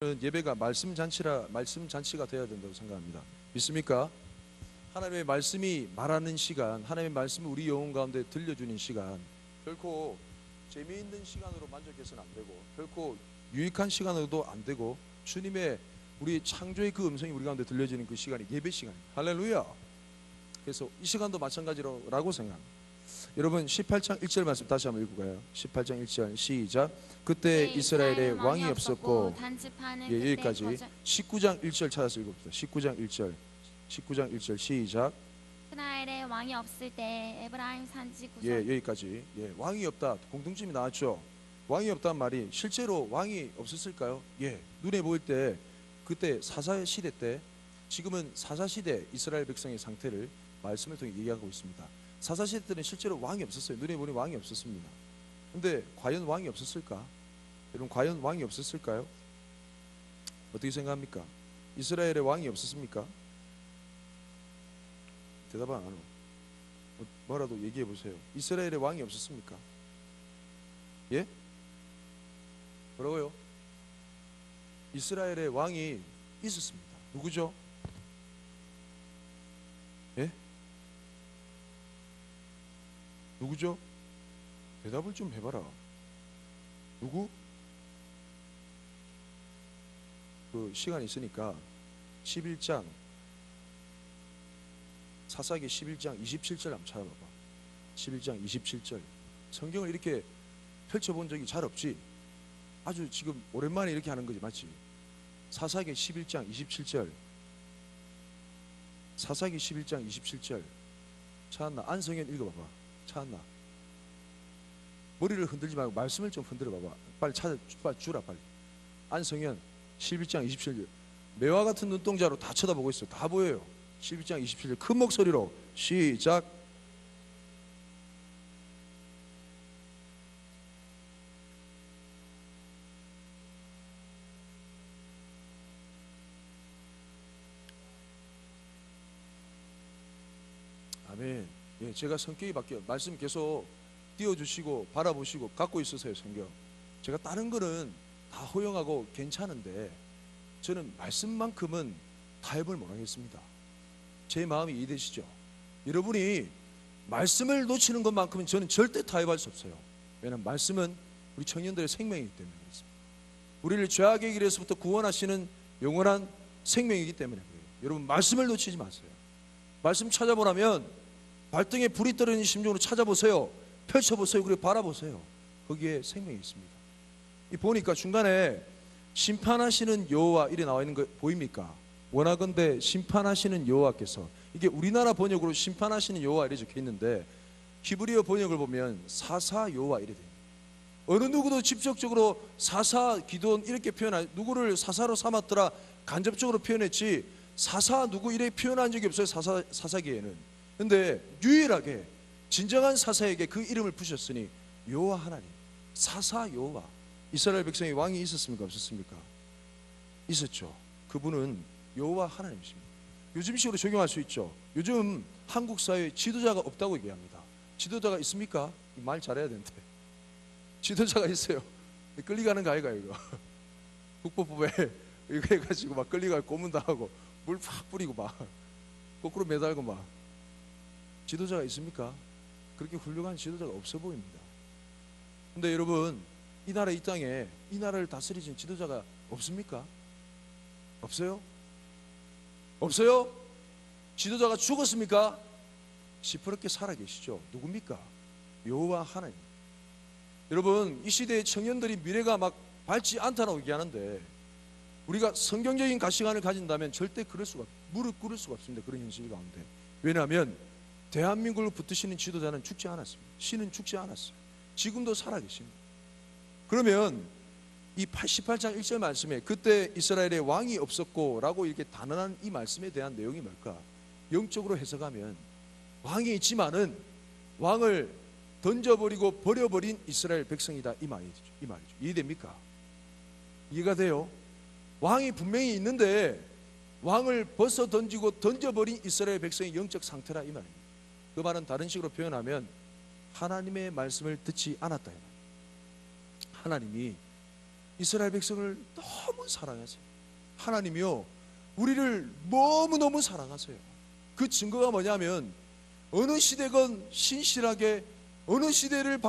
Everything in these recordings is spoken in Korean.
예배가 말씀 잔치가 되어야 된다고 생각합니다. 믿습니까? 하나님의 말씀이 말하는 시간, 하나님의 말씀을 우리 영혼 가운데 들려주는 시간, 결코 재미있는 시간으로 만족해서는 안 되고, 결코 유익한 시간으로도 안 되고, 주님의 우리 창조의 그 음성이 우리 가운데 들려지는 그 시간이 예배 시간입니다. 할렐루야. 그래서 이 시간도 마찬가지라고 생각합니다. 여러분 18장 1절 말씀 다시 한번 읽어봐요. 18장 1절 시작. 그때 이스라엘에 왕이 없었고, 여기까지 19장 1절 찾아서 읽어봅시다. 19장 1절 시작. 이스라엘에 왕이 없을 때 에브라임 산지 구석. 여기까지. 왕이 없다. 공통점이 나왔죠. 왕이 없단 말이 실제로 왕이 없었을까요? 눈에 보일 때 그때 사사 시대 때, 지금은 사사 시대 이스라엘 백성의 상태를 말씀을 통해 얘기하고 있습니다. 사사 시대 때는 실제로 왕이 없었어요. 눈에 보니 왕이 없었습니다. 근데 과연 왕이 없었을까? 여러분, 과연 왕이 없었을까요? 어떻게 생각합니까? 이스라엘에 왕이 없었습니까? 대답 안 하노. 뭐라도 얘기해 보세요. 이스라엘에 왕이 없었습니까? 예? 뭐라고요? 이스라엘에 왕이 있었습니다. 누구죠? 예? 누구죠? 대답을 좀 해봐라. 누구? 그 시간이 있으니까 11장 사사기 11장 27절 한번 찾아봐봐. 11장 27절. 성경을 이렇게 펼쳐본 적이 잘 없지? 아주 지금 오랜만에 이렇게 하는 거지, 맞지? 사사기 11장 27절. 사사기 11장 27절 찾았나? 안성현 읽어봐봐. 찾았나? 머리를 흔들지 말고 말씀을 좀 흔들어 봐봐. 빨리 주라 빨리. 안성현 11장 27절. 매와 같은 눈동자로 다 쳐다보고 있어. 다 보여요. 11장 27절 큰 목소리로 시작. 아멘. 제가 성격이 바뀌어요. 말씀 계속 띄워주시고 바라보시고 갖고 있으세요. 성경. 제가 다른 거는 다 허용하고 괜찮은데 저는 말씀만큼은 타협을 못하겠습니다. 제 마음이 이해되시죠? 여러분이 말씀을 놓치는 것만큼은 저는 절대 타협할 수 없어요. 왜냐하면 말씀은 우리 청년들의 생명이기 때문에 그렇습니다. 우리를 죄악의 길에서부터 구원하시는 영원한 생명이기 때문에 그래요. 여러분, 말씀을 놓치지 마세요. 말씀 찾아보라면 발등에 불이 떨어지는 심정으로 찾아보세요. 펼쳐보세요. 그리고 바라보세요. 거기에 생명이 있습니다. 이 보니까 중간에 심판하시는 여호와 이래 나와 있는 거 보입니까? 원하건대 심판하시는 여호와께서, 이게 우리나라 번역으로 심판하시는 여호와 이래 적혀 있는데 히브리어 번역을 보면 사사 여호와 이래 돼요. 어느 누구도 직접적으로 사사 기도원 이렇게 누구를 사사로 삼았더라 간접적으로 표현했지 사사 누구 이래 표현한 적이 없어요. 사사기에는. 근데 유일하게 진정한 사사에게 그 이름을 부셨으니 여호와 하나님, 사사 여호와. 이스라엘 백성의 왕이 있었습니까? 없었습니까? 있었죠. 그분은 여호와 하나님이십니다. 요즘식으로 적용할 수 있죠. 요즘 한국 사회에 지도자가 없다고 얘기합니다. 지도자가 있습니까? 말 잘해야 되는데. 지도자가 있어요. 끌리가는 거 아이가 이거. 국보법에 이거 해가지고 막 끌리가 고문당하고 물 팍 뿌리고 막 거꾸로 매달고 막. 지도자가 있습니까? 그렇게 훌륭한 지도자가 없어 보입니다. 근데 여러분, 이 나라 이 땅에 이 나라를 다스리신 지도자가 없습니까? 없어요? 없어요? 지도자가 죽었습니까? 시퍼렇게 살아계시죠. 누굽니까? 여호와 하나님. 여러분, 이 시대의 청년들이 미래가 막 밝지 않다고 얘기하는데 우리가 성경적인 가치관을 가진다면 절대 무릎 꿇을 수가 없습니다. 그런 현실 가운데. 왜냐하면 대한민국을 붙드시는 지도자는 죽지 않았습니다. 신은 죽지 않았어요. 지금도 살아계십니다. 그러면 이 18장 1절 말씀에 그때 이스라엘에 왕이 없었고 라고 이렇게 단언한 이 말씀에 대한 내용이 뭘까? 영적으로 해석하면 왕이 있지만은 왕을 던져버리고 버려버린 이스라엘 백성이다, 이 말이죠. 이해됩니까? 이해가 돼요? 왕이 분명히 있는데 왕을 벗어 던지고 던져버린 이스라엘 백성의 영적 상태라, 이 말입니다. 그 말은 다른 식으로 표현하면 하나님의 말씀을 듣지 않았다. 하나님이 이스라엘 백성을 너무 사랑하세요. 하나님이요, 우리를 너무너무 사랑하세요. 그 증거가 뭐냐면 어느 시대건 신실하게 어느 시대를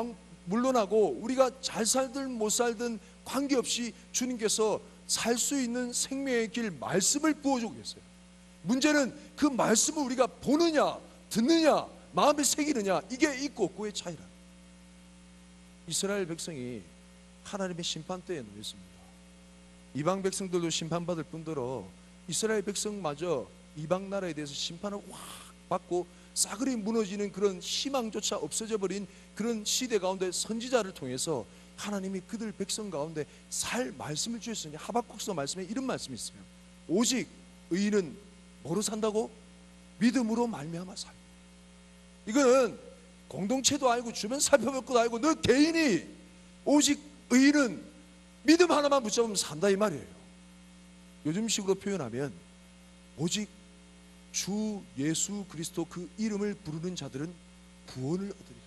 물러나고 우리가 잘 살든 못 살든 관계없이 주님께서 살 수 있는 생명의 길 말씀을 부어주고 계세요. 문제는 그 말씀을 우리가 보느냐 듣느냐 마음에 새기느냐, 이게 있고 없고의 차이라. 이스라엘 백성이 하나님의 심판대에 놓였습니다. 이방 백성들도 심판받을 뿐더러 이스라엘 백성마저 이방 나라에 대해서 심판을 확 받고 싸그리 무너지는 그런 희망조차 없어져 버린 그런 시대 가운데 선지자를 통해서 하나님이 그들 백성 가운데 살 말씀을 주셨으니, 하박국서 말씀에 이런 말씀이 있어요. 오직 의인은 뭐로 산다고? 믿음으로 말미암아 살. 이거는 공동체도 아니고 주변 살펴볼 것도 아니고 너 개인이 오직 의인은 믿음 하나만 붙잡으면 산다 이 말이에요. 요즘식으로 표현하면 오직 주 예수 그리스도 그 이름을 부르는 자들은 구원을 얻으리라.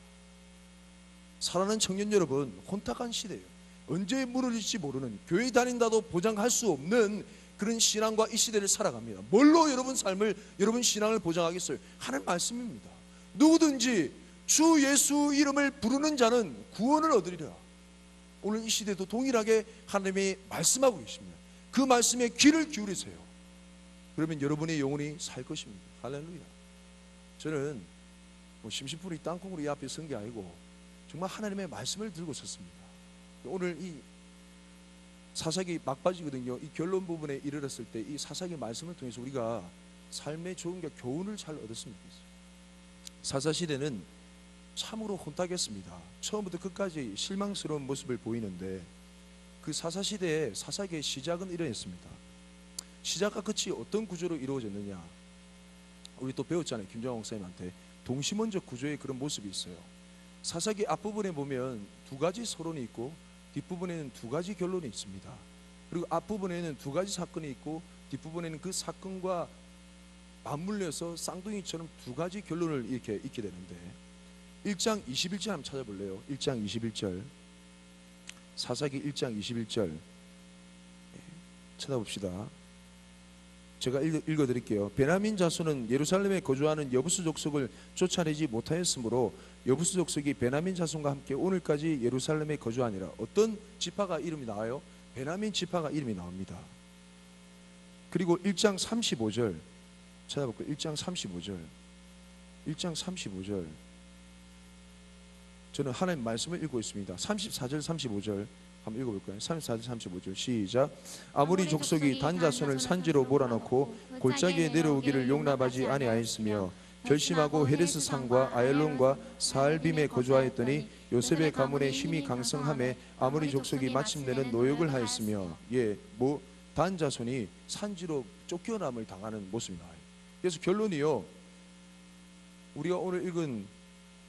사랑하는 청년 여러분, 혼탁한 시대예요. 언제 무너질지 모르는, 교회 다닌다도 보장할 수 없는 그런 신앙과 이 시대를 살아갑니다. 뭘로 여러분 삶을, 여러분 신앙을 보장하겠어요? 하나님 말씀입니다. 누구든지 주 예수 이름을 부르는 자는 구원을 얻으리라. 오늘 이 시대도 동일하게 하나님이 말씀하고 계십니다. 그 말씀에 귀를 기울이세요. 그러면 여러분의 영혼이 살 것입니다. 할렐루야. 저는 심심풀이 땅콩으로 이 앞에 선 게 아니고 정말 하나님의 말씀을 들고 섰습니다. 오늘 이 사사기 막바지거든요. 이 결론 부분에 이르렀을 때 이 사사기 말씀을 통해서 우리가 삶의 좋은 교훈을 잘 얻었으면 좋겠어요. 사사시대는 참으로 혼탁했습니다. 처음부터 끝까지 실망스러운 모습을 보이는데, 그 사사시대의 사사기의 시작은 이러했습니다. 시작과 끝이 어떤 구조로 이루어졌느냐, 우리 또 배웠잖아요. 김정환 목사님한테. 동심원적 구조의 그런 모습이 있어요. 사사기 앞부분에 보면 두 가지 서론이 있고 뒷부분에는 두 가지 결론이 있습니다. 그리고 앞부분에는 두 가지 사건이 있고 뒷부분에는 그 사건과 맞물려서 쌍둥이처럼 두 가지 결론을 이렇게 있게 되는데, 1장 21절 한번 찾아볼래요? 1장 21절, 사사기 1장 21절 찾아봅시다. 제가 읽어드릴게요. 베냐민 자손은 예루살렘에 거주하는 여부스 족속을 쫓아내지 못하였으므로 여부스 족속이 베냐민 자손과 함께 오늘까지 예루살렘에 거주하니라. 어떤 지파가 이름이 나와요? 베냐민 지파가 이름이 나옵니다. 그리고 1장 35절 찾아볼까요? 1장 35절, 1장 35절. 저는 하나님 말씀을 읽고 있습니다. 34절 35절 한번 읽어볼까요? 34절 35절 시작. 아무리 족속이 단 자손을 산지로 몰아넣고 골짜기에 내려오기를 용납하지 아니하였으며 결심하고 헤레스 산과 아얄론과 사알빔에 거주하였더니 요셉의 가문에 힘이 강성함에 아무리 족속이 마침내는 노역을 하였으며, 단 자손이 산지로 쫓겨남을 당하는 모습이 나와요. 그래서 결론이요, 우리가 오늘 읽은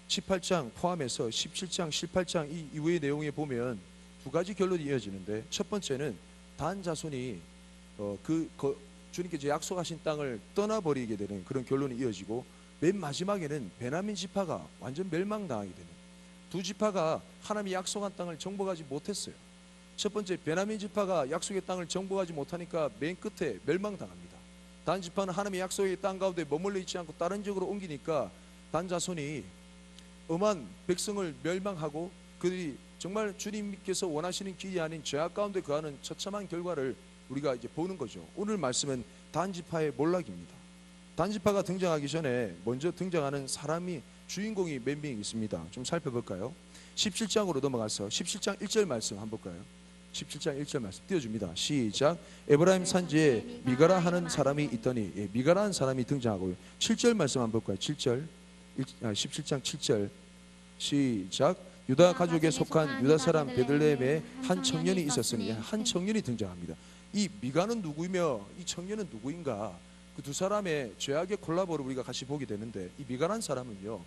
18장 포함해서 17장, 18장 이 이후의 내용에 보면 두 가지 결론이 이어지는데, 첫 번째는 단 자손이 주님께서 약속하신 땅을 떠나버리게 되는 그런 결론이 이어지고, 맨 마지막에는 베냐민 지파가 완전 멸망당하게 되는, 두 지파가 하나님이 약속한 땅을 정복하지 못했어요. 첫 번째 베냐민 지파가 약속의 땅을 정복하지 못하니까 맨 끝에 멸망당합니다. 단 지파는 하나님의 약속의 땅 가운데 머물러 있지 않고 다른 지역으로 옮기니까 단 자손이 엄한 백성을 멸망하고 그들이 정말 주님께서 원하시는 길이 아닌 죄악 가운데 거하는 처참한 결과를 우리가 이제 보는 거죠. 오늘 말씀은 단지파의 몰락입니다. 단지파가 등장하기 전에 먼저 등장하는 사람이, 주인공이 몇 명 있습니다. 좀 살펴볼까요? 17장으로 넘어가서 17장 1절 말씀 한번 볼까요? 17장 1절 말씀 띄워줍니다. 시작. 에브라임 산지에 미가라 하는 사람이 있더니, 미가라 하는 사람이 등장하고요. 7절 말씀 한번 볼까요? 7절 17장 7절 시작. 유다 가족에 속한 유다 사람 베들레헴에 한 청년이 있었으니, 한 청년이 등장합니다. 이 미가는 누구이며 이 청년은 누구인가? 그 두 사람의 죄악의 콜라보를 우리가 같이 보게 되는데, 이 미가라는 사람은요,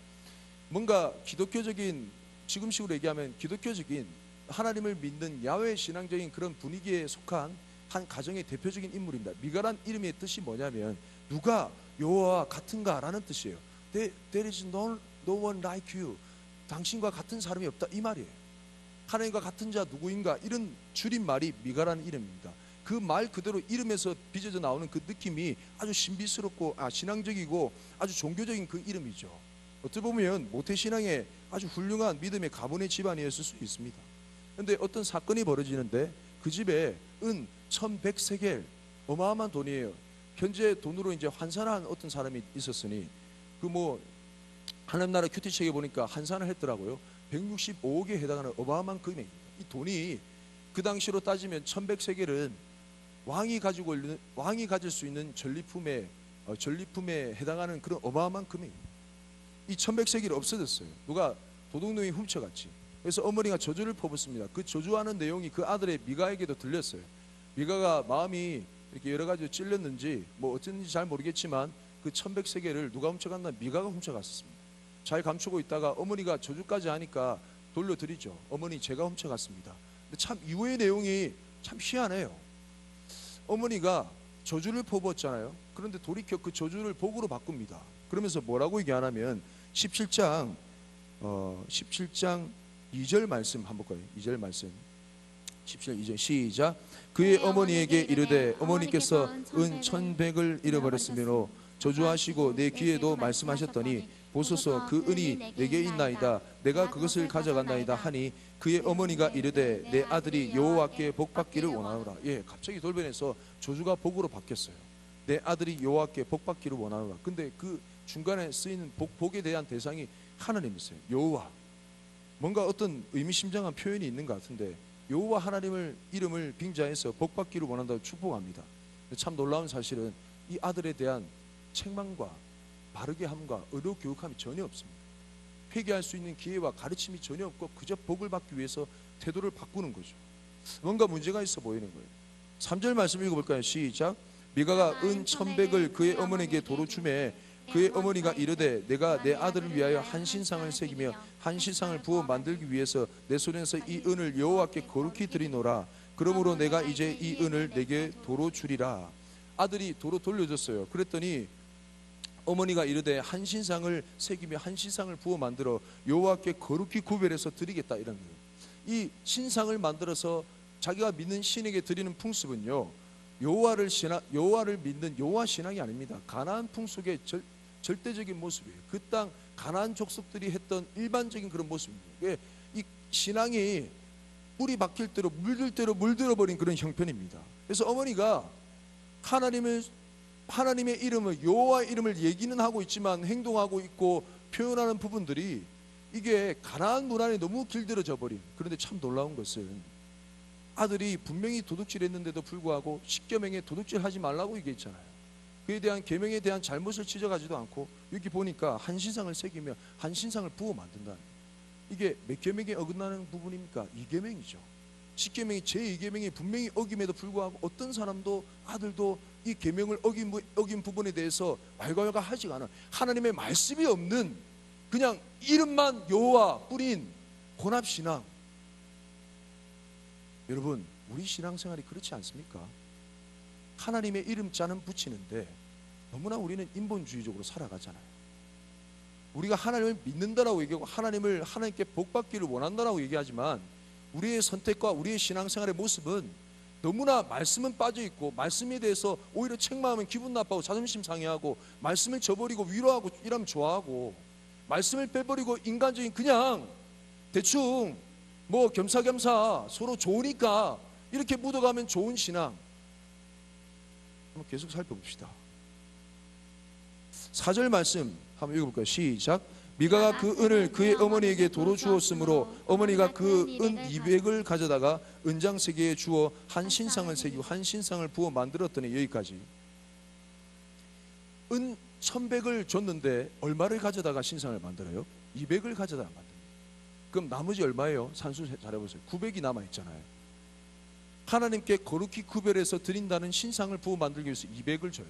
뭔가 기독교적인, 지금식으로 얘기하면 기독교적인 하나님을 믿는 야훼 신앙적인 그런 분위기에 속한 한 가정의 대표적인 인물입니다. 미가란 이름의 뜻이 뭐냐면 누가 여호와와 같은가 라는 뜻이에요. There is no one like you. 당신과 같은 사람이 없다 이 말이에요. 하나님과 같은 자 누구인가, 이런 줄임말이 미가라는 이름입니다. 그 말 그대로 이름에서 빚어져 나오는 그 느낌이 아주 신비스럽고 신앙적이고 아주 종교적인 그 이름이죠. 어떻게 보면 모태신앙의 아주 훌륭한 믿음의 가문의 집안이었을 수 있습니다. 그런데 어떤 사건이 벌어지는데 그 집에 은 1100세겔, 어마어마한 돈이에요. 현재 돈으로 이제 환산한 어떤 사람이 있었으니 그 뭐 하나님 나라 큐티책에 보니까 환산을 했더라고요. 165억에 해당하는 어마어마한 금액입니다. 이 돈이 그 당시로 따지면 1100세겔은 왕이 가질 수 있는 전리품에 해당하는 그런 어마어마한 금액입니다. 이 1100세겔이 없어졌어요. 누가 도둑놈이 훔쳐갔지. 그래서 어머니가 저주를 퍼붓습니다. 그 저주하는 내용이 그 아들의 미가에게도 들렸어요. 미가가 마음이 이렇게 여러 가지로 찔렸는지 뭐 어쩐지 잘 모르겠지만 그 1100세겔을 누가 훔쳐갔나? 미가가 훔쳐갔습니다. 잘 감추고 있다가 어머니가 저주까지 하니까 돌려드리죠. 어머니, 제가 훔쳐갔습니다. 근데 참 이후의 내용이 참 희한해요. 어머니가 저주를 퍼부었잖아요. 그런데 돌이켜 그 저주를 복으로 바꿉니다. 그러면서 뭐라고 얘기하냐면 17장 2절 말씀 한번 볼까요? 2절 말씀. 17절 2절 시작. 그의 어머니에게 이르되 어머니께서 은 1100을 잃어버렸으므로 저주하시고 내 귀에도 말씀하셨더니 보소서 그 은이 내게 있나이다. 내가 그것을 가져간나이다 하니 그의 어머니가 이르되 내 아들이 여호와께 복받기를 원하노라. 예, 갑자기 돌변해서 저주가 복으로 바뀌었어요. 내 아들이 여호와께 복받기를 원하노라. 근데 그 중간에 쓰이는 복에 대한 대상이 하나님이세요. 여호와. 뭔가 어떤 의미심장한 표현이 있는 것 같은데 여호와 하나님을 이름을 빙자해서 복받기를 원한다고 축복합니다. 참 놀라운 사실은 이 아들에 대한 책망과 바르게 함과 의로 교육함이 전혀 없습니다. 회개할 수 있는 기회와 가르침이 전혀 없고 그저 복을 받기 위해서 태도를 바꾸는 거죠. 뭔가 문제가 있어 보이는 거예요. 3절 말씀 읽어볼까요? 시작. 미가가 은 1100을 그의 어머니에게 도로 주매 그의 어머니가 이르되 내가 내 아들을 위하여 한 신상을 새기며 한 신상을 부어 만들기 위해서 내 손에서 이 은을 여호와께 거룩히 드리노라. 그러므로 내가 이제 이 은을 내게 도로 주리라. 아들이 도로 돌려줬어요. 그랬더니 어머니가 이르되 한 신상을 새기며 한 신상을 부어 만들어 여호와께 거룩히 구별해서 드리겠다, 이런 거예요. 이 신상을 만들어서 자기가 믿는 신에게 드리는 풍습은요, 여호와를 믿는 여호와 신앙이 아닙니다. 가나안 풍속의 절대적인 모습이에요. 그 땅 가나안 족속들이 했던 일반적인 그런 모습입니다. 이 신앙이 뿌리 박힐 대로 물들 대로 물들어 버린 그런 형편입니다. 그래서 어머니가 하나님의 이름을, 여호와의 이름을 얘기는 하고 있지만 행동하고 있고 표현하는 부분들이 이게 가나안 문화에 너무 길들여져 버린. 그런데 참 놀라운 것은 아들이 분명히 도둑질했는데도 불구하고 십계명에 도둑질하지 말라고 얘기했잖아요. 그에 대한 계명에 대한 잘못을 지적하지도 않고 여기 보니까 한 신상을 새기며 한 신상을 부어 만든다는, 이게 몇 계명에 어긋나는 부분입니까? 2계명이죠. 십계명이 제2계명이 분명히 어김에도 불구하고 어떤 사람도 아들도 이 계명을 어긴 부분에 대해서 왈가왈가 하지가 않아. 하나님의 말씀이 없는 그냥 이름만 여호와 뿌린 혼합신앙. 여러분, 우리 신앙생활이 그렇지 않습니까? 하나님의 이름자는 붙이는데 너무나 우리는 인본주의적으로 살아가잖아요. 우리가 하나님을 믿는다라고 얘기하고 하나님께 복받기를 원한다라고 얘기하지만 우리의 선택과 우리의 신앙생활의 모습은 너무나 말씀은 빠져있고 말씀에 대해서 오히려 책망하면 기분 나빠하고 자존심 상해하고 말씀을 저버리고 위로하고 이러면 좋아하고 말씀을 빼버리고 인간적인 그냥 대충 뭐 겸사겸사 서로 좋으니까 이렇게 묻어가면 좋은 신앙. 한번 계속 살펴봅시다. 4절 말씀 한번 읽어볼까요? 시작. 미가가 그 은을 그의 어머니에게 도로 주었으므로 어머니가 그 은 200을 가져다가 은장 3개에 주어 한 신상을 새기고 한 신상을 부어 만들었더니, 여기까지. 은 1100을 줬는데 얼마를 가져다가 신상을 만들어요? 200을 가져다가 만듭니다. 그럼 나머지 얼마예요? 산수 잘해보세요. 900이 남아있잖아요. 하나님께 거룩히 구별해서 드린다는 신상을 부어 만들기 위해서 200을 줘요.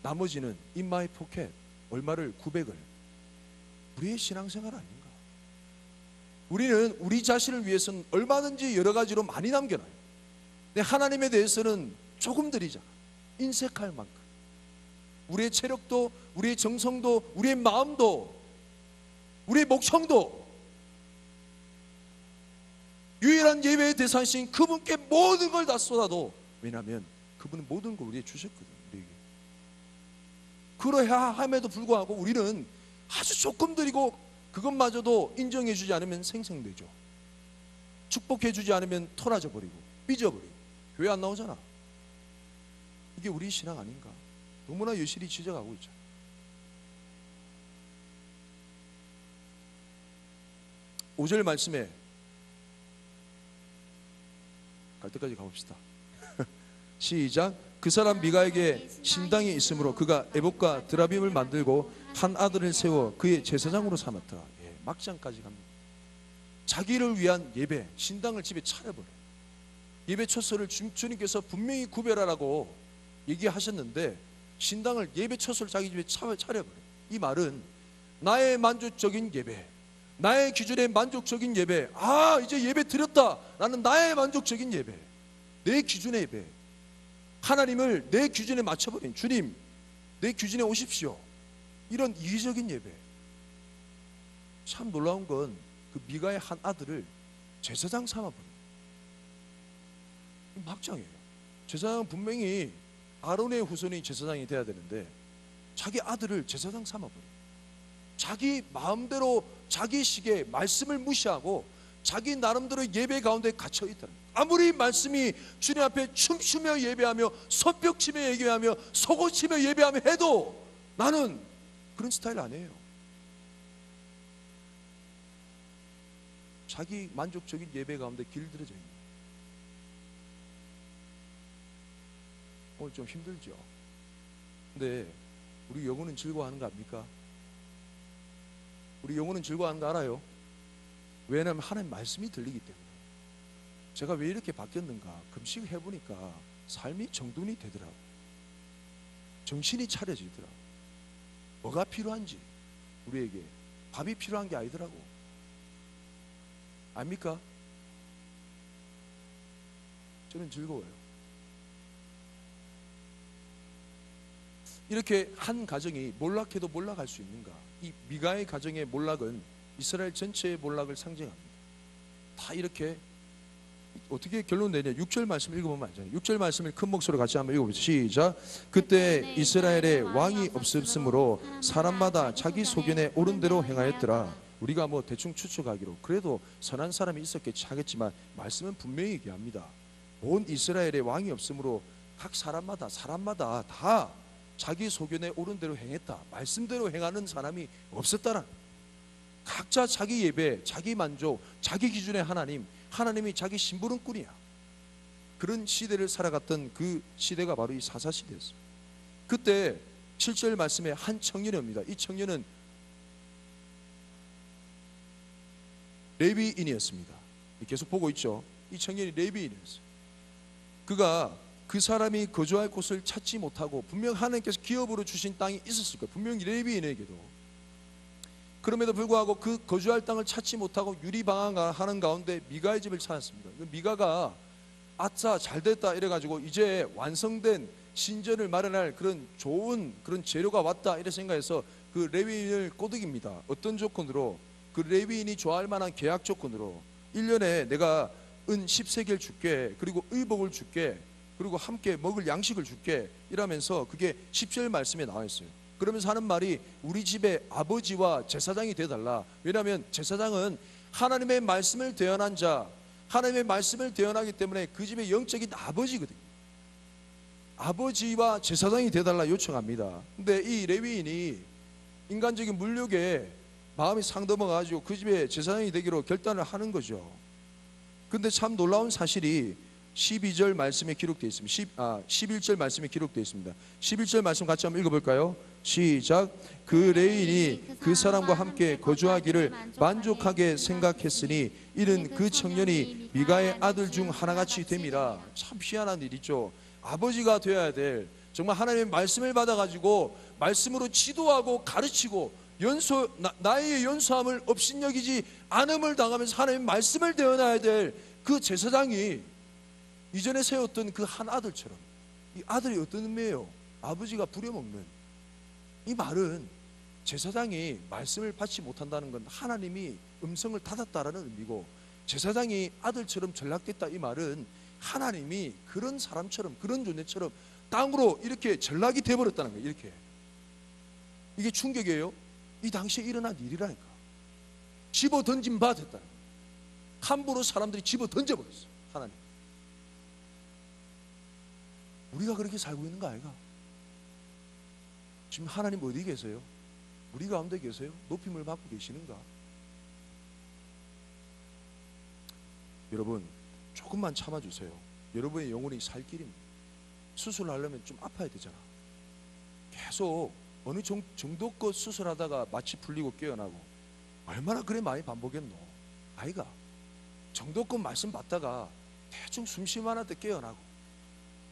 나머지는 in my pocket, 얼마를? 900을. 우리의 신앙생활 아닌가? 우리는 우리 자신을 위해서는 얼마든지 여러 가지로 많이 남겨놔요. 근데 하나님에 대해서는 조금 드리자. 인색할 만큼. 우리의 체력도, 우리의 정성도, 우리의 마음도, 우리의 목청도 유일한 예배의 대상이신 그분께 모든 걸 다 쏟아도, 왜냐하면 그분은 모든 걸 우리에게 주셨거든요. 우리에게. 그러야 함에도 불구하고 우리는 아주 조금 드리고 그것마저도 인정해 주지 않으면 생생되죠. 축복해 주지 않으면 토라져 버리고 삐져버리고 교회 안 나오잖아. 이게 우리 신앙 아닌가? 너무나 여실히 지적하고 있죠. 오절 말씀에 갈 때까지 가봅시다. 시작. 그 사람 미가에게 신당이 있으므로 그가 에봇과 드라빔을 만들고 한 아들을 세워 그의 제사장으로 삼았더라. 예, 막장까지 갑니다. 자기를 위한 예배, 신당을 집에 차려버려요. 예배 처소를 주님께서 분명히 구별하라고 얘기하셨는데 신당을, 예배 처소를 자기 집에 차려버려요. 이 말은 나의 만족적인 예배, 나의 기준에 만족적인 예배, 이제 예배 드렸다 라는 나의 만족적인 예배, 내 기준의 예배, 하나님을 내 기준에 맞춰버린, 주님 내 기준에 오십시오, 이런 이기적인 예배. 참 놀라운 건 그 미가의 한 아들을 제사장 삼아버려요. 막장이에요. 제사장은 분명히 아론의 후손이 제사장이 돼야 되는데 자기 아들을 제사장 삼아버려요. 자기 마음대로 자기 식의 말씀을 무시하고 자기 나름대로 예배 가운데 갇혀있다는 거예요. 아무리 말씀이 주님 앞에 춤추며 예배하며 손뼉치며 예배하며 속옷치며 예배하며 해도 나는 그런 스타일 아니에요. 자기 만족적인 예배 가운데 길들여져 있는 거예요. 오늘 좀 힘들죠. 근데 우리 영혼은 즐거워하는 거 압니까? 우리 영혼은 즐거워하는 거 알아요? 왜냐하면 하나님 말씀이 들리기 때문에. 제가 왜 이렇게 바뀌었는가 금식을 해보니까 삶이 정돈이 되더라고. 정신이 차려지더라고. 뭐가 필요한지, 우리에게 밥이 필요한 게 아니더라고. 압니까? 저는 즐거워요. 이렇게 한 가정이 몰락해도 몰락할 수 있는가? 이 미가의 가정의 몰락은 이스라엘 전체의 몰락을 상징합니다. 다 이렇게 어떻게 결론 내냐? 6절 말씀 읽어보면 알잖아요. 6절 말씀을 큰 목소리로 같이 한번 읽어보세요. 시작. 그때 이스라엘에 왕이 없었으므로 사람마다 자기 소견에 옳은 대로 행하였더라. 우리가 뭐 대충 추측하기로 그래도 선한 사람이 있었겠지 하겠지만 말씀은 분명히 얘기합니다. 온 이스라엘에 왕이 없으므로 각 사람마다 다 자기 소견에 옳은 대로 행했다. 말씀대로 행하는 사람이 없었다라. 각자 자기 예배, 자기 만족, 자기 기준의 하나님이 자기 심부름꾼이야. 그런 시대를 살아갔던 그 시대가 바로 이 사사 시대였어요. 그때 7절 말씀에 한 청년이 옵니다. 이 청년은 레위인이었습니다. 계속 보고 있죠. 이 청년이 레위인이었어요. 그가 그 사람이 거주할 곳을 찾지 못하고 분명 하나님께서 기업으로 주신 땅이 있었을 거예요. 분명히 레위인에게도. 그럼에도 불구하고 그 거주할 땅을 찾지 못하고 유리방황하는 가운데 미가의 집을 찾았습니다. 미가가 아싸 잘됐다 이래가지고 이제 완성된 신전을 마련할 그런 좋은 그런 재료가 왔다 이래 생각해서 그 레위인을 꼬드깁니다. 어떤 조건으로? 그 레위인이 좋아할 만한 계약 조건으로 1년에 내가 은 10세겔 줄게, 그리고 의복을 줄게, 그리고 함께 먹을 양식을 줄게 이러면서 그게 10절 말씀에 나와 있어요. 그러면서 하는 말이 우리 집에 아버지와 제사장이 되어달라. 왜냐하면 제사장은 하나님의 말씀을 대언한 자, 하나님의 말씀을 대언하기 때문에 그 집의 영적인 아버지거든요. 아버지와 제사장이 되어달라 요청합니다. 근데 이 레위인이 인간적인 물욕에 마음이 상넘어가지고 그 집에 제사장이 되기로 결단을 하는 거죠. 근데 참 놀라운 사실이 12절 말씀에 기록되어 있습니다. 11절 말씀에 기록되어 있습니다. 11절 말씀 같이 한번 읽어볼까요? 시작. 그 레인이 그 사람과 함께 거주하기를 만족하게 생각했으니 이는 그 청년이 미가의 아들 중 하나같이 됨이라. 참 희한한 일이죠. 아버지가 되어야 될, 정말 하나님의 말씀을 받아가지고 말씀으로 지도하고 가르치고 나의 연소함을 업신여기지 않음을 당하면서 하나님의 말씀을 대언해야 될 그 제사장이 이전에 세웠던 그 한 아들처럼, 이 아들이 어떤 의미예요? 아버지가 부려먹는. 이 말은 제사장이 말씀을 받지 못한다는 건 하나님이 음성을 닫았다라는 의미고, 제사장이 아들처럼 전락됐다 이 말은 하나님이 그런 사람처럼 그런 존재처럼 땅으로 이렇게 전락이 되어버렸다는 거예요. 이렇게. 이게 충격이에요. 이 당시에 일어난 일이라니까. 집어 던진 바 됐다는 거예요. 함부로 사람들이 집어 던져버렸어요. 하나님. 우리가 그렇게 살고 있는 거 아이가? 지금 하나님 어디 계세요? 우리 가운데 계세요? 높임을 받고 계시는가? 여러분 조금만 참아주세요. 여러분의 영혼이 살 길입니다. 수술하려면 좀 아파야 되잖아. 계속 어느 정도껏 수술하다가 마취 풀리고 깨어나고 얼마나 그래 많이 반복했노? 아이가 정도껏 말씀 받다가 대충 숨 쉬만할 때 깨어나고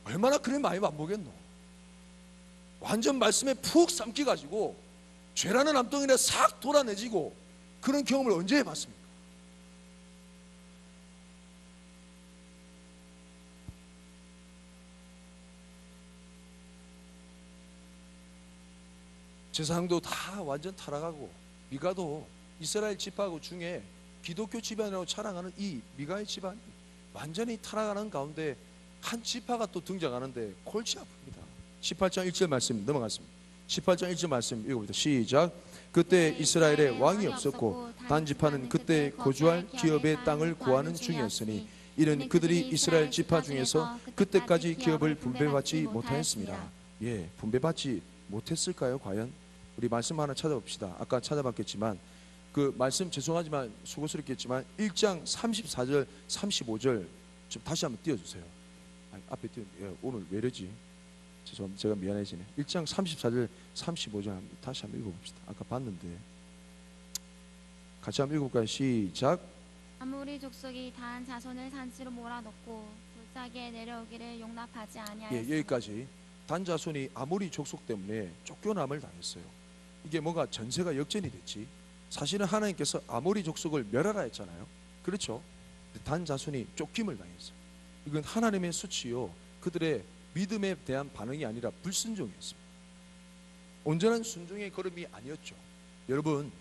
얼마나 그래 많이 반복했노? 완전 말씀에 푹 삼켜가지고 죄라는 암덩이에 싹 돌아내지고 그런 경험을 언제 해봤습니까? 제사장도 다 완전 타락하고 미가도 이스라엘 지파하고 중에 기독교 집안이라고 자랑하는 이 미가의 집안이 완전히 타락하는 가운데 한 지파가 또 등장하는데 골치 아픕니다. 18장 1절 말씀 넘어갔습니다. 18장 1절 말씀 읽어봅니다. 시작. 그때 이스라엘에 왕이 없었고 단 지파는 그때 거주할 기업의 땅을 구하는 중이었으니 이는 그들이 이스라엘 지파 중에서 그때까지 기업을 분배받지 못하였습니다. 예, 분배받지 못했을까요? 과연? 우리 말씀 하나 찾아봅시다. 아까 찾아봤겠지만 그 말씀 죄송하지만 수고스럽겠지만 1장 34절 35절 좀 다시 한번 띄워주세요. 아니, 앞에 띄워. 예, 오늘 왜 이러지? 죄송합니다. 제가 미안해지네. 1장 34절 35절 다시 한번 읽어봅시다. 아까 봤는데 같이 한번 읽어볼까요? 시작. 아무리 족속이 단 자손을 산지로 몰아넣고 불사기에 내려오기를 용납하지 아니하였으니. 예, 여기까지. 단 자손이 아모리 족속 때문에 쫓겨남을 당했어요. 이게 뭔가 전세가 역전이 됐지. 사실은 하나님께서 아모리 족속을 멸하라 했잖아요. 그렇죠? 단 자손이 쫓김을 당했어요. 이건 하나님의 수치요 그들의 믿음에 대한 반응이 아니라 불순종이었습니다. 온전한 순종의 걸음이 아니었죠. 여러분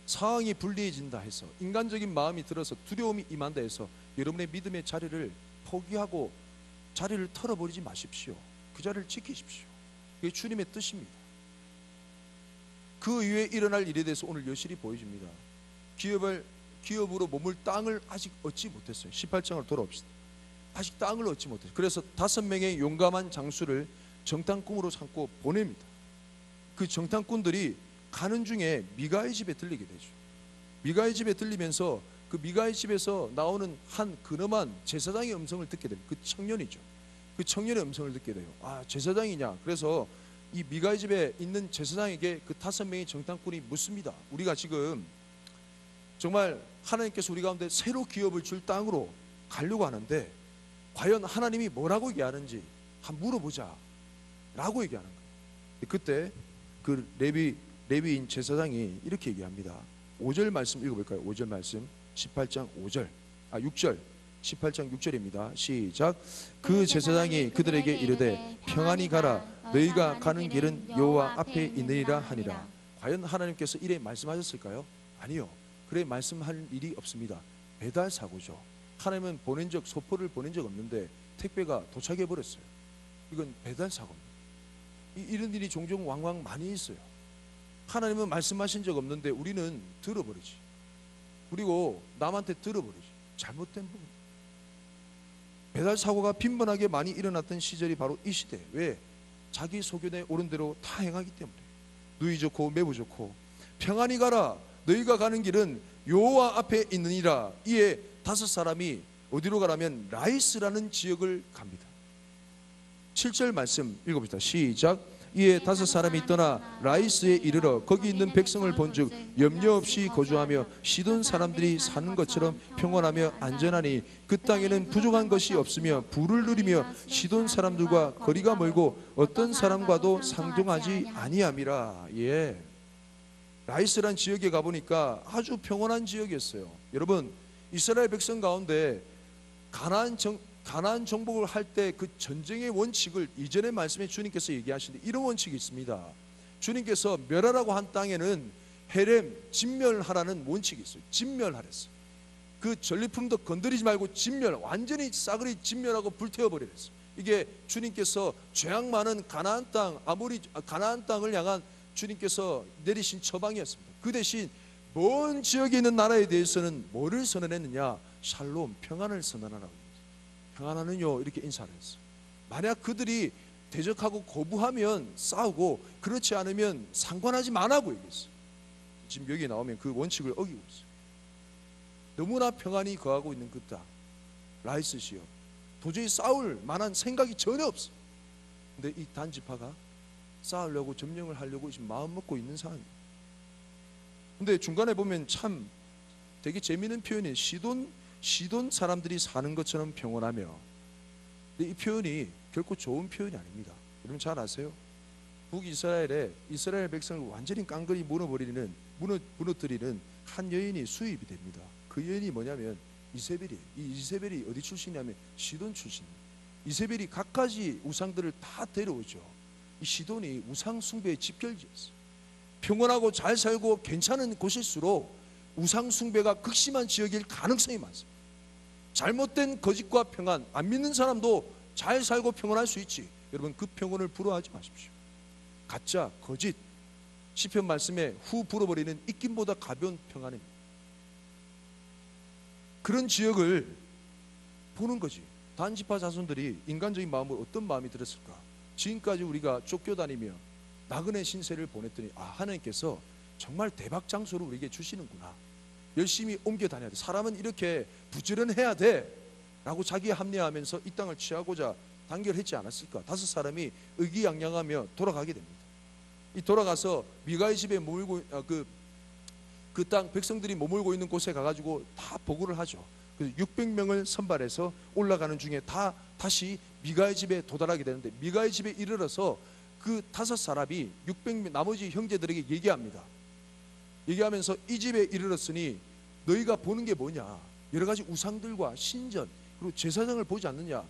상황이 불리해진다 해서 인간적인 마음이 들어서 두려움이 임한다 해서 여러분의 믿음의 자리를 포기하고 자리를 털어버리지 마십시오. 그 자리를 지키십시오. 그게 주님의 뜻입니다. 그 이후에 일어날 일에 대해서 오늘 여실히 보여줍니다. 기업으로 머물 땅을 아직 얻지 못했어요. 18장으로 돌아옵시다. 아직 땅을 얻지 못했어요. 그래서 5명의 용감한 장수를 정탐꾼으로 삼고 보냅니다. 그 정탐꾼들이 가는 중에 미가의 집에 들리게 되죠. 미가의 집에 들리면서 그 미가의 집에서 나오는 한 근엄한 제사장의 음성을 듣게 됩니다. 그 청년이죠. 그 청년의 음성을 듣게 돼요. 아, 제사장이냐? 그래서 이 미가의 집에 있는 제사장에게 그 5명의 정탐꾼이 묻습니다. 우리가 지금 정말 하나님께서 우리 가운데 새로 기업을 줄 땅으로 가려고 하는데 과연 하나님이 뭐라고 얘기하는지 한번 물어보자 라고 얘기하는 거예요. 그때 그 레위인 제사장이 이렇게 얘기합니다. 5절 말씀 읽어볼까요? 5절 말씀 18장 5절 6절 18장 6절입니다. 시작. 그 제사장이 그들에게 이르되 평안히 가라 너희가 가는 길은 여호와 앞에 있느니라 하니라. 과연 하나님께서 이래 말씀하셨을까요? 아니요. 그래 말씀할 일이 없습니다. 배달 사고죠. 하나님은 소포를 보낸 적 없는데 택배가 도착해 버렸어요. 이건 배달 사고입니다. 이런 일이 종종 왕왕 많이 있어요. 하나님은 말씀하신 적 없는데 우리는 들어버리지. 그리고 남한테 들어버리지. 잘못된 부분. 배달 사고가 빈번하게 많이 일어났던 시절이 바로 이 시대. 왜? 자기 소견에 옳은 대로 다 행하기 때문에. 누이 좋고 매부 좋고 평안히 가라 너희가 가는 길은 여호와 앞에 있느니라. 이에 5사람이 어디로 가라면 라이스라는 지역을 갑니다. 7절 말씀 읽어봅시다. 시작. 이에 5사람이 떠나 라이스에 이르러 거기 있는 백성을 본즉 염려 없이 거주하며 시돈 사람들이 사는 것처럼 평온하며 안전하니 그 땅에는 부족한 것이 없으며 부를 누리며 시돈 사람들과 거리가 멀고 어떤 사람과도 상종하지 아니함이라. 예. 라이스란 지역에 가보니까 아주 평온한 지역이었어요. 여러분 이스라엘 백성 가운데 가나안 정복을 할 때 그 전쟁의 원칙을 이전의 말씀에 주님께서 얘기하시는데 이런 원칙이 있습니다. 주님께서 멸하라고 한 땅에는 헤렘 진멸하라는 원칙이 있어요. 진멸하랬어요. 그 전리품도 건드리지 말고 진멸, 완전히 싸그리 진멸하고 불태워버리랬어요. 이게 주님께서 죄악 많은 가나안 땅, 아무리 가나안 땅을 향한 주님께서 내리신 처방이었습니다. 그 대신 먼 지역에 있는 나라에 대해서는 뭐를 선언했느냐? 샬롬, 평안을 선언하라고. 평안하는요, 이렇게 인사를 했어요. 만약 그들이 대적하고 거부하면 싸우고, 그렇지 않으면 상관하지 말라고 얘기했어요. 지금 여기 나오면 그 원칙을 어기고 있어요. 너무나 평안이 거하고 있는 그 땅, 라이스시요, 도저히 싸울 만한 생각이 전혀 없어. 근데 이 단지파가 싸우려고 점령을 하려고 지금 마음 먹고 있는 상황입니다. 근데 중간에 보면 참 되게 재미있는 표현이 시돈 사람들이 사는 것처럼 평온하며, 근데 이 표현이 결코 좋은 표현이 아닙니다. 여러분 잘 아세요? 북이스라엘에 이스라엘 백성을 완전히 깡그리 무너뜨리는 한 여인이 수입이 됩니다. 그 여인이 뭐냐면 이세벨이에요. 이 이세벨이 어디 출신이냐면 시돈 출신입니다. 이세벨이 갖가지 우상들을 다 데려오죠. 이 시돈이 우상 숭배의 집결지였어요. 평온하고 잘 살고 괜찮은 곳일수록 우상 숭배가 극심한 지역일 가능성이 많습니다. 잘못된 거짓과 평안, 안 믿는 사람도 잘 살고 평온할 수 있지. 여러분 그 평온을 부러워하지 마십시오. 가짜, 거짓, 시편 말씀에 후 불어버리는 입김보다 가벼운 평안입니다. 그런 지역을 보는 거지. 단지파 자손들이 인간적인 마음으로 어떤 마음이 들었을까? 지금까지 우리가 쫓겨다니며 나그네 신세를 보냈더니 하나님께서 정말 대박 장소를 우리에게 주시는구나. 열심히 옮겨 다녀야 돼. 사람은 이렇게 부지런해야 돼 라고 자기에 합리화하면서 이 땅을 취하고자 단결했지 않았을까? 5사람이 의기양양하며 돌아가게 됩니다. 이 돌아가서 미가의 집에 머물고 그 땅 백성들이 머물고 있는 곳에 가가지고 다 보고를 하죠. 그래서 600명을 선발해서 올라가는 중에 다시 미가의 집에 도달하게 되는데, 미가의 집에 이르러서 그 5사람이 600명 나머지 형제들에게 얘기합니다. 얘기하면서 이 집에 이르렀으니 너희가 보는 게 뭐냐? 여러 가지 우상들과 신전 그리고 제사장을 보지 않느냐?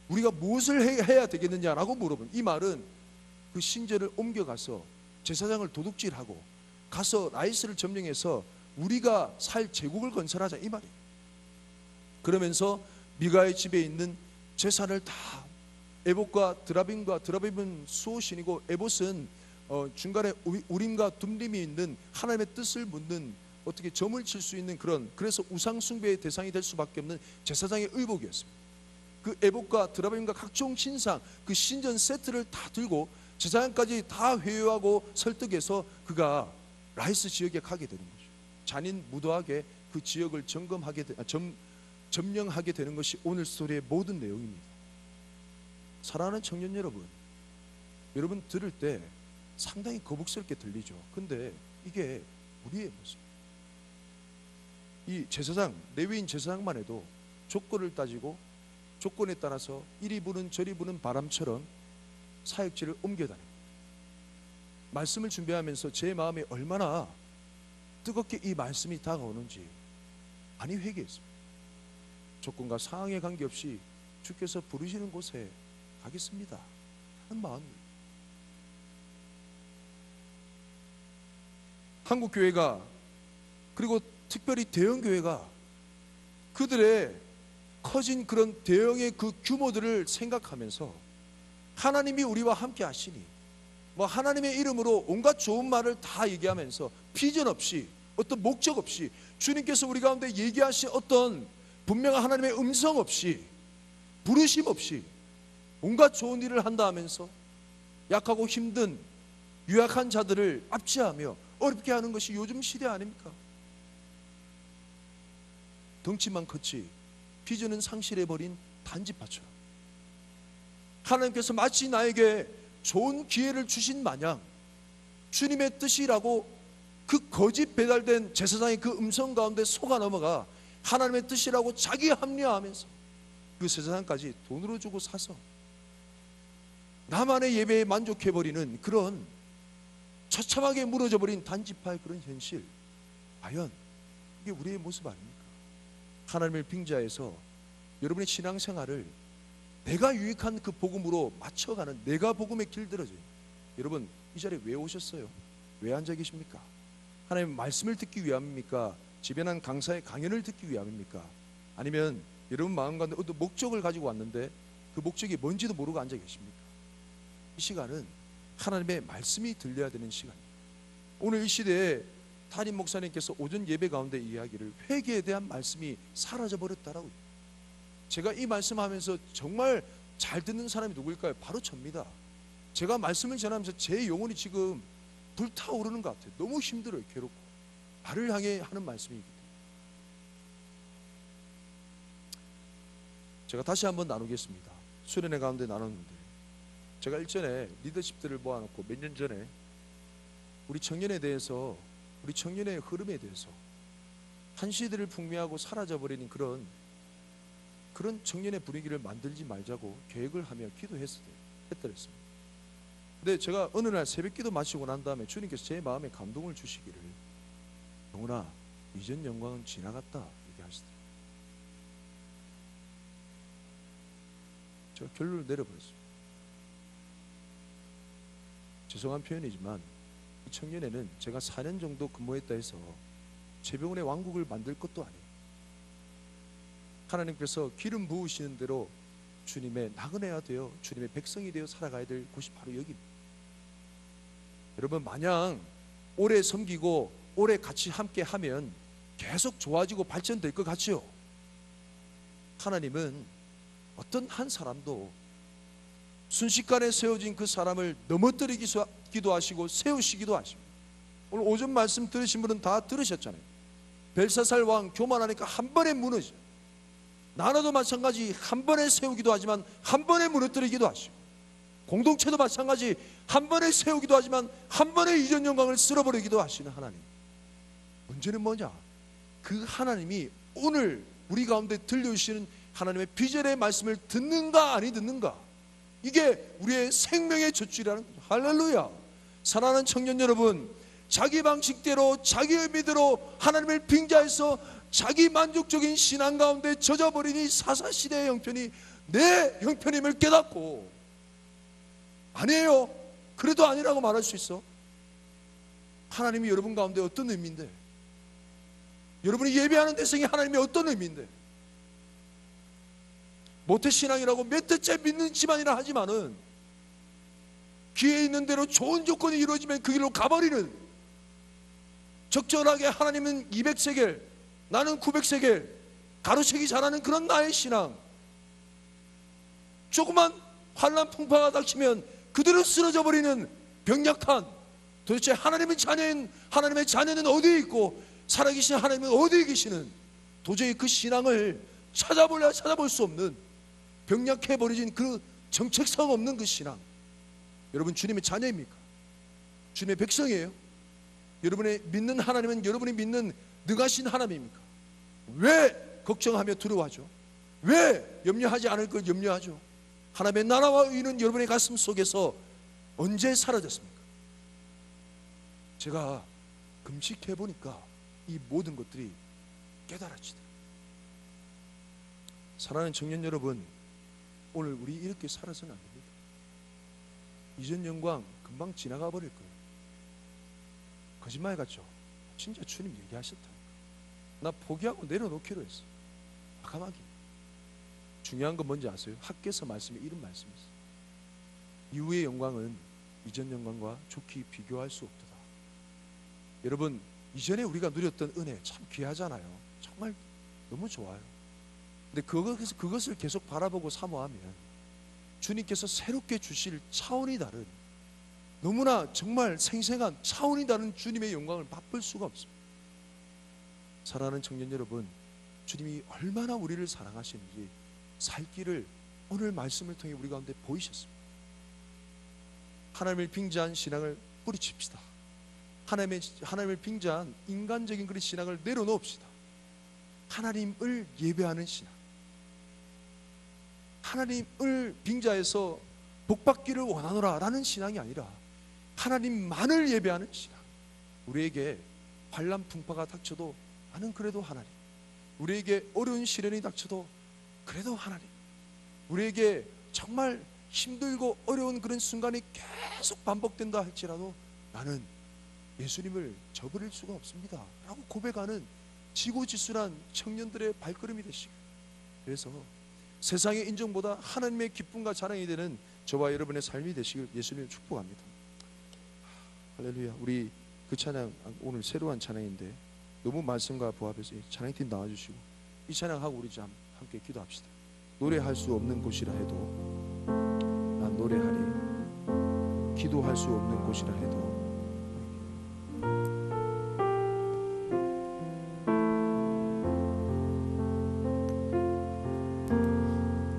우리가 무엇을 해야 되겠느냐라고 물어본, 이 말은 그 신전을 옮겨가서 제사장을 도둑질하고 가서 라이스를 점령해서 우리가 살 제국을 건설하자, 이 말이에요. 그러면서 미가의 집에 있는 재산을 다, 에봇과 드라빔은 수호신이고 에봇은 중간에 우림과 둠림이 있는 하나님의 뜻을 묻는, 어떻게 점을 칠 수 있는 그래서 우상 숭배의 대상이 될 수밖에 없는 제사장의 의복이었습니다. 그 에봇과 드라빔과 각종 신상, 그 신전 세트를 다 들고 제사장까지 다 회유하고 설득해서 그가 라이스 지역에 가게 되는 거죠. 잔인무도하게 그 지역을 점령하게 되는 것이 오늘 스토리의 모든 내용입니다. 사랑하는 청년 여러분, 여러분 들을 때 상당히 거북스럽게 들리죠. 근데 이게 우리의 모습. 이 제사장, 레위인 제사장만 해도 조건을 따지고 조건에 따라서 이리 부는 저리 부는 바람처럼 사역지를 옮겨다닙니다. 말씀을 준비하면서 제 마음에 얼마나 뜨겁게 이 말씀이 다가오는지 많이 회개했습니다. 조건과 상황에 관계없이 주께서 부르시는 곳에 가겠습니다 하는 마음입니다. 한국교회가, 그리고 특별히 대형교회가 그들의 커진 그런 대형의 그 규모들을 생각하면서 하나님이 우리와 함께 하시니 하나님의 이름으로 온갖 좋은 말을 다 얘기하면서 비전 없이, 어떤 목적 없이, 주님께서 우리 가운데 얘기하신 어떤 분명한 하나님의 음성 없이, 부르심 없이 온갖 좋은 일을 한다 하면서 약하고 힘든 유약한 자들을 압제하며 어렵게 하는 것이 요즘 시대 아닙니까? 덩치만 컸지 비전은 상실해버린 단지파처럼 하나님께서 마치 나에게 좋은 기회를 주신 마냥 주님의 뜻이라고 그 거짓 배달된 제사장의 그 음성 가운데 속아 넘어가 하나님의 뜻이라고 자기 합리화하면서 그 제사장까지 돈으로 주고 사서 나만의 예배에 만족해버리는 그런 처참하게 무너져버린 단지파의 그런 현실, 과연 이게 우리의 모습 아닙니까? 하나님을 빙자해서 여러분의 신앙생활을 내가 유익한 그 복음으로 맞춰가는 내가 복음의 길들어져요. 여러분 이 자리에 왜 오셨어요? 왜 앉아 계십니까? 하나님의 말씀을 듣기 위함입니까? 집연한 강사의 강연을 듣기 위함입니까? 아니면 여러분 마음 가운데 어떤 목적을 가지고 왔는데 그 목적이 뭔지도 모르고 앉아 계십니까? 이 시간은 하나님의 말씀이 들려야 되는 시간입니다. 오늘 이 시대에 담임 목사님께서 오전 예배 가운데 이야기를 회개에 대한 말씀이 사라져 버렸다라고. 제가 이 말씀하면서 정말 잘 듣는 사람이 누구일까요? 바로 접니다. 제가 말씀을 전하면서 제 영혼이 지금 불타오르는 것 같아요. 너무 힘들어요. 괴롭고. 나를 향해 하는 말씀이기 때문에. 제가 다시 한번 나누겠습니다. 수련회 가운데 나눴는데 제가 일전에 리더십들을 모아놓고 몇 년 전에 우리 청년에 대해서, 우리 청년의 흐름에 대해서 한 시대를 풍미하고 사라져버리는 그런 청년의 분위기를 만들지 말자고 계획을 하며 기도했더랬습니다. 근데 제가 어느 날 새벽기도 마치고 난 다음에 주님께서 제 마음에 감동을 주시기를, 영훈아, 이전 영광은 지나갔다 얘기하시더라고요. 제가 결론을 내려버렸습니다. 죄송한 표현이지만 이 청년회는 제가 4년 정도 근무했다 해서 최병훈의 왕국을 만들 것도 아니에요. 하나님께서 기름 부으시는 대로 주님의 나그네가 되어 주님의 백성이 되어 살아가야 될 곳이 바로 여기입니다. 여러분, 마냥 오래 섬기고 오래 같이 함께 하면 계속 좋아지고 발전될 것 같지요? 하나님은 어떤 한 사람도 순식간에 세워진 그 사람을 넘어뜨리기도 하시고 세우시기도 하십니다. 오늘 오전 말씀 들으신 분은 다 들으셨잖아요. 벨사살 왕 교만하니까 한 번에 무너져. 나라도 마찬가지 한 번에 세우기도 하지만 한 번에 무너뜨리기도 하시고, 공동체도 마찬가지 한 번에 세우기도 하지만 한 번에 이전 영광을 쓸어버리기도 하시는 하나님. 문제는 뭐냐? 그 하나님이 오늘 우리 가운데 들려주시는 하나님의 비전의 말씀을 듣는가 아니 듣는가, 이게 우리의 생명의 젖줄이라는 거죠. 할렐루야. 사랑하는 청년 여러분, 자기 방식대로 자기 의미대로 하나님을 빙자해서 자기 만족적인 신앙 가운데 젖어버린 이 사사시대의 형편이 내 형편임을 깨닫고, 아니에요, 그래도 아니라고 말할 수 있어. 하나님이 여러분 가운데 어떤 의미인데, 여러분이 예배하는 대상이 하나님의 어떤 의미인데, 모태신앙이라고 몇 대째 믿는 집안이라 하지만은 기회 있는 대로 좋은 조건이 이루어지면 그 길로 가버리는, 적절하게 하나님은 200세겔 나는 900세겔 가로채기 잘하는 그런 나의 신앙, 조그만 환난 풍파가 닥치면 그대로 쓰러져 버리는 병약한, 도대체 하나님의 자녀는 어디에 있고 살아계신 하나님은 어디에 계시는, 도저히 그 신앙을 찾아볼 수 없는 병약해버려진 그 정체성 없는 그 신앙. 여러분, 주님의 자녀입니까? 주님의 백성이에요? 여러분의 믿는 하나님은 여러분이 믿는 능하신 하나님입니까? 왜 걱정하며 두려워하죠? 왜 염려하지 않을 걸 염려하죠? 하나님의 나라와 의는 여러분의 가슴 속에서 언제 사라졌습니까? 제가 금식해보니까 이 모든 것들이 깨달아지더라고요. 사랑하는 청년 여러분, 오늘 우리 이렇게 살아서는 안 됩니다. 이전 영광 금방 지나가 버릴 거예요. 거짓말 같죠? 진짜 주님 얘기하셨다. 나 포기하고 내려놓기로 했어. 과감하게. 중요한 건 뭔지 아세요? 학개서 말씀에 이런 말씀이 있어요. 이후의 영광은 이전 영광과 좋게 비교할 수 없도다. 여러분, 이전에 우리가 누렸던 은혜 참 귀하잖아요. 정말 너무 좋아요. 근데 그것을 계속 바라보고 사모하면 주님께서 새롭게 주실 차원이 다른, 너무나 정말 생생한 차원이 다른 주님의 영광을 맛볼 수가 없습니다. 사랑하는 청년 여러분, 주님이 얼마나 우리를 사랑하시는지 살 길을 오늘 말씀을 통해 우리 가운데 보이셨습니다. 하나님을 빙자한 신앙을 뿌리칩시다. 하나님을 빙자한 인간적인 그런 신앙을 내려놓읍시다. 하나님을 예배하는 신앙, 하나님을 빙자해서 복받기를 원하노라 라는 신앙이 아니라 하나님만을 예배하는 신앙. 우리에게 환난 풍파가 닥쳐도 나는 그래도 하나님, 우리에게 어려운 시련이 닥쳐도 그래도 하나님, 우리에게 정말 힘들고 어려운 그런 순간이 계속 반복된다 할지라도 나는 예수님을 저버릴 수가 없습니다 라고 고백하는 지고지순한 청년들의 발걸음이 되시고, 그래서 세상의 인정보다 하나님의 기쁨과 자랑이 되는 저와 여러분의 삶이 되시길 예수님 축복합니다. 할렐루야. 우리 그 찬양 오늘 새로운 찬양인데 너무 말씀과 부합해서 찬양팀 나와주시고 이 찬양하고 우리 좀 함께 기도합시다. 노래할 수 없는 곳이라 해도 난 노래하리, 기도할 수 없는 곳이라 해도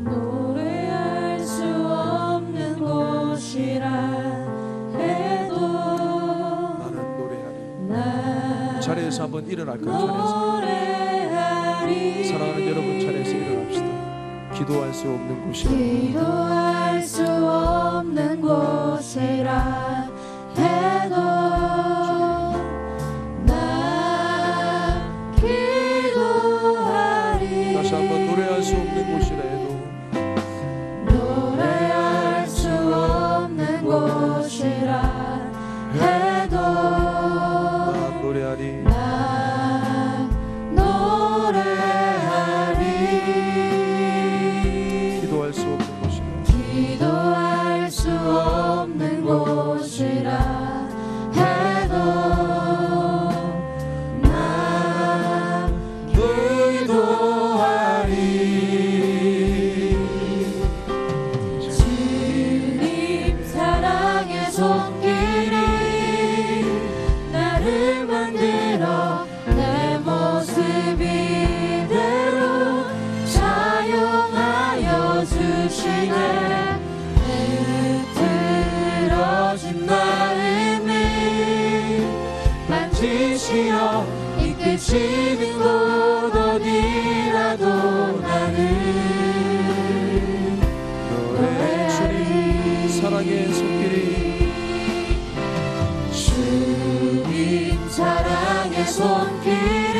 노래할 수 없는 곳이라 해도 나는 노래하리. 난 자리에서 한번 일어날까요? 자리에서 노래하리. 사랑하는 여러분, 자리에서 일어납시다. 기도할 수 없는 곳이라 기도할 수 없는 곳이라 해도 난 기도하리. 다시 한번 노래할 수 없는 곳이라 해도 노래할 수 없는 곳이라 해도 난 노래하리. 난 노래하리. 기도할 수 없는 곳이라 기도할 수 없는 곳이라 해도 난 기도하리. 주님 사랑의 손길이 나를 만들어 내 모습 이대로 사용하여 주시네. 흐트러진 마음을 만지시어 이끄시는 곳 어디라도 나는 너의 주님 사랑의 손길이 주님 사랑의 손길이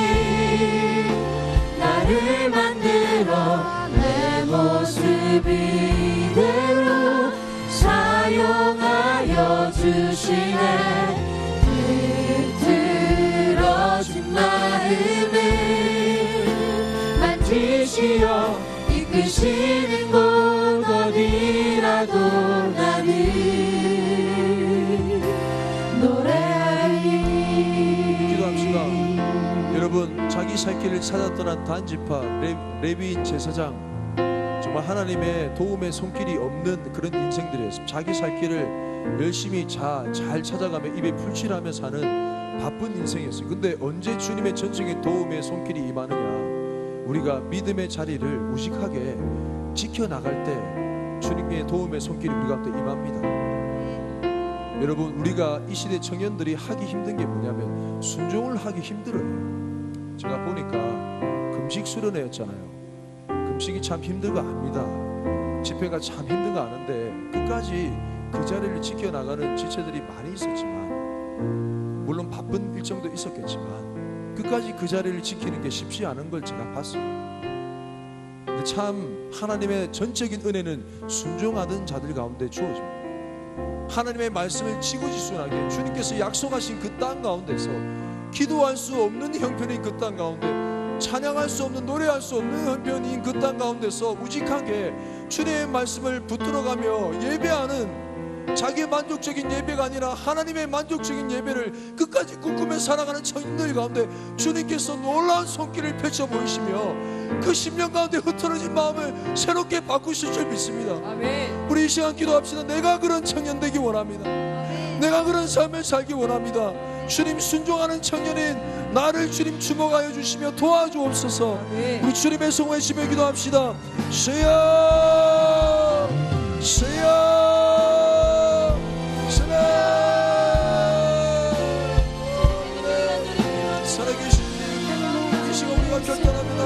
나를 만들어 내 모습 이대로 사용하여 주시네. 흐트러진 마음을 만지시어 이끄시는 곳 어디라도 나는 노래하리. 기도합시다. 여러분, 자기 살 길을 찾아 떠난 단지파 레위인 제사장, 정말 하나님의 도움의 손길이 없는 그런 인생들이었습니다. 자기 살 길을 열심히 잘 찾아가며 입에 풀칠하며 사는 바쁜 인생이었어요. 근데 언제 주님의 전적인 도움의 손길이 임하느냐? 우리가 믿음의 자리를 우직하게 지켜나갈 때 주님의 도움의 손길이 우리 가운데 임합니다. 여러분, 우리가 이 시대 청년들이 하기 힘든 게 뭐냐면 순종을 하기 힘들어요. 제가 보니까 금식 수련회였잖아요. 금식이 참 힘든 거 압니다. 집회가 참 힘든 거 아는데 끝까지 그 자리를 지켜나가는 지체들이 많이 있었지만, 물론 바쁜 일정도 있었겠지만 끝까지 그 자리를 지키는 게 쉽지 않은 걸 제가 봤어요. 근데 참 하나님의 전적인 은혜는 순종하던 자들 가운데 주어집니다. 하나님의 말씀을 지고지순하게 주님께서 약속하신 그 땅 가운데서 기도할 수 없는 형편인 그 땅 가운데, 찬양할 수 없는, 노래할 수 없는 형편인 그 땅 가운데서 우직하게 주님의 말씀을 붙들어가며 예배하는, 자기의 만족적인 예배가 아니라 하나님의 만족적인 예배를 끝까지 꿈꾸며 살아가는 청년들 가운데 주님께서 놀라운 손길을 펼쳐 보이시며 그 심령 가운데 흐트러진 마음을 새롭게 바꾸실 줄 믿습니다. 아멘. 우리 이 시간 기도합시다. 내가 그런 청년 되기 원합니다. 내가 그런 삶을 살기 원합니다. 주님 순종하는 청년인 나를 주님 주목하여 주시며 도와주옵소서. 우리 주님의 성호에 심해 기도합시다. 주여, 주여, 살아계신 주님, 이 시간 우리가 결단합니다.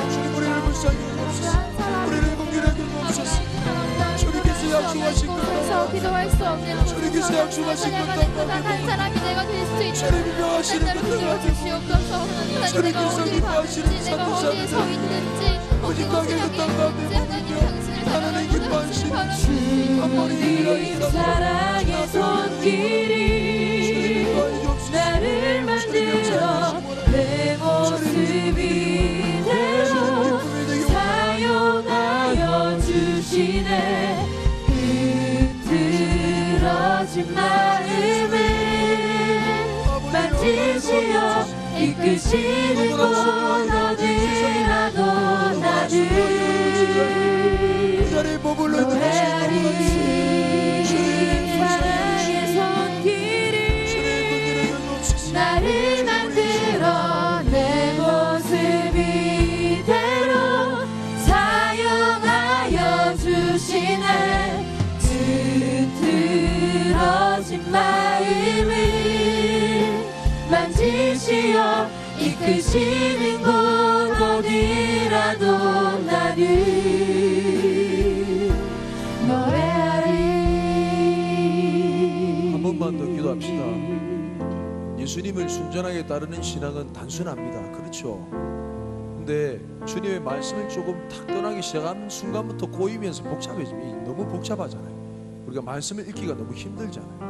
주님, 우리를 불쌍히 여기옵소서. 우리를 공경해 주옵소서. 주님께서 약속하신 것 기도할 수 없는 주님께서 약속하신 것 한 사람이 내가 될 수 있도록 주님이 명하시는 것 주시옵소서. 하나님, 내가 어디 서 있는지, 내가 어디에 서 있는지, 어디 하나님 기뻐하시는 주님 사랑의 손길이 나를 만들어 내 모습 힘들어진 마음을 만지시어 이끄시는 곳 어디라도 나를 그 자리에 머물러 있는 노래하리 주님 사랑의 손길이 나를 만들어 내 모습 이대로 사용하여 주시네 틀어진 마음을 만지시어 이끄시는 곳 어디라도 나를 노래하리. 한 번만 더 기도합시다. 예수님을 순전하게 따르는 신앙은 단순합니다. 그렇죠? 근데 주님의 말씀을 조금 탁 떠나기 시작하는 순간부터 고이면서 복잡해지면 너무 복잡하잖아요. 우리가 말씀을 읽기가 너무 힘들잖아요.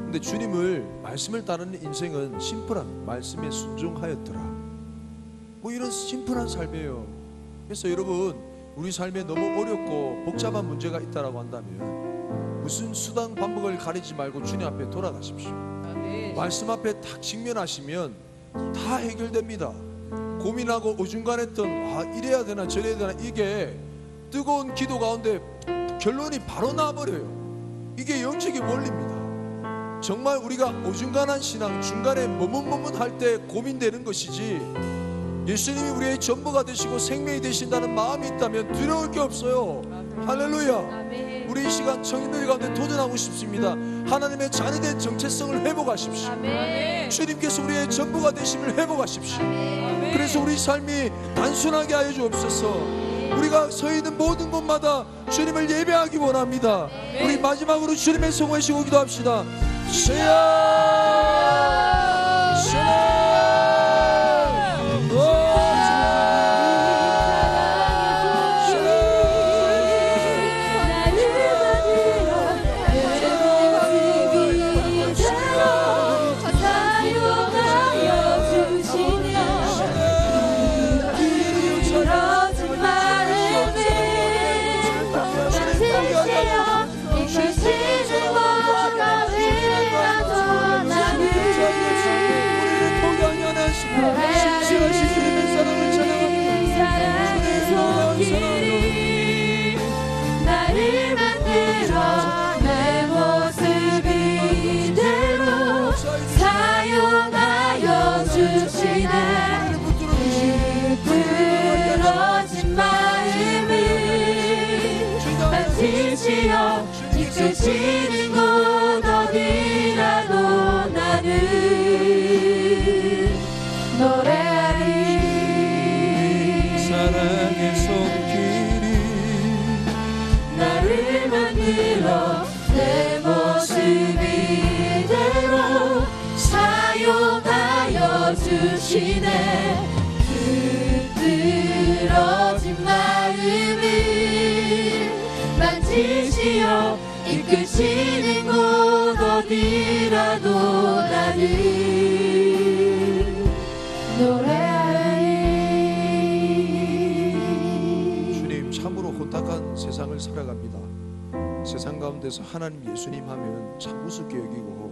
근데 주님을 말씀을 따르는 인생은 심플한 말씀에 순종하였더라. 뭐 이런 심플한 삶이에요. 그래서 여러분 우리 삶에 너무 어렵고 복잡한 문제가 있다라고 한다면 무슨 수단 방법을 가리지 말고 주님 앞에 돌아가십시오. 말씀 앞에 딱 직면하시면 다 해결됩니다. 고민하고 어중간했던 이래야 되나 저래야 되나 이게 뜨거운 기도 가운데 결론이 바로 나버려요. 이게 영적인 원리입니다. 정말 우리가 어중간한 신앙 중간에 머뭇머뭇할 때 고민되는 것이지 예수님이 우리의 전부가 되시고 생명이 되신다는 마음이 있다면 두려울 게 없어요. 할렐루야. 우리 이 시간 청년들 가운데 도전하고 싶습니다. 하나님의 자녀된 정체성을 회복하십시오. 주님께서 우리의 전부가 되심을 회복하십시오. 그래서 우리 삶이 단순하게 하여 주옵소서. 우리가 서 있는 모든 곳마다 주님을 예배하기 원합니다. 우리 마지막으로 주님의 성호의 시고 기도합시다. 사랑의 손길이 나를 만들어 내 모습 이대로 사용하여 주시네 부러진 마음을 만지시어 이끄시는 곳 어디라도 나를 노래하리 사랑의 손길이 나를 만들어 내 모습 이대로 사용하여 주시네 부러진 마음을 만지시어 이끄시는 곳 어디라도 나를 노래하리. 주님 참으로 혼탁한 세상을 살아갑니다. 세상 가운데서 하나님 예수님 하면 참 우습게 여기고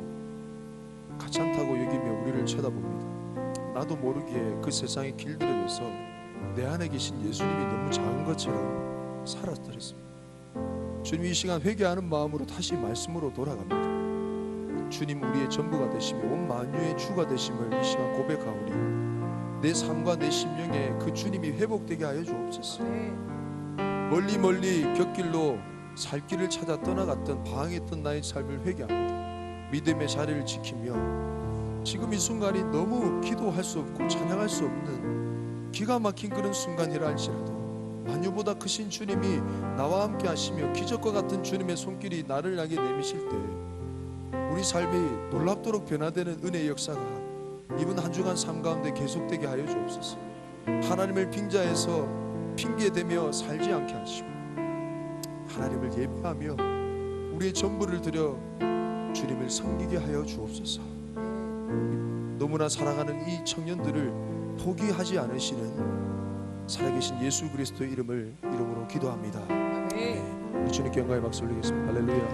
가찮다고 여기며 우리를 쳐다봅니다. 나도 모르게 그 세상의 길들여져서 내 안에 계신 예수님이 너무 작은 것처럼 살아들었습니다. 주님 이 시간 회개하는 마음으로 다시 말씀으로 돌아갑니다. 주님 우리의 전부가 되시며 온 만유의 주가 되심을 이 시간 고백하오니 내 삶과 내 심령에 그 주님이 회복되게 하여 주옵소서. 멀리 멀리 곁길로 살 길을 찾아 떠나갔던 방황했던 나의 삶을 회개합니다. 믿음의 자리를 지키며 지금 이 순간이 너무 기도할 수 없고 찬양할 수 없는 기가 막힌 그런 순간이라 할지라도 만유보다 크신 주님이 나와 함께 하시며 기적과 같은 주님의 손길이 나를 향해 내미실 때 우리 삶이 놀랍도록 변화되는 은혜의 역사가 이번 한 주간 삶 가운데 계속되게 하여 주옵소서. 하나님을 빙자해서 핑계대며 살지 않게 하시고 하나님을 예배하며 우리의 전부를 드려 주님을 섬기게 하여 주옵소서. 너무나 사랑하는 이 청년들을 포기하지 않으시는 살아계신 예수 그리스도의 이름으로 기도합니다. 우리 주님께 영광의 박수 올리겠습니다. 할렐루야.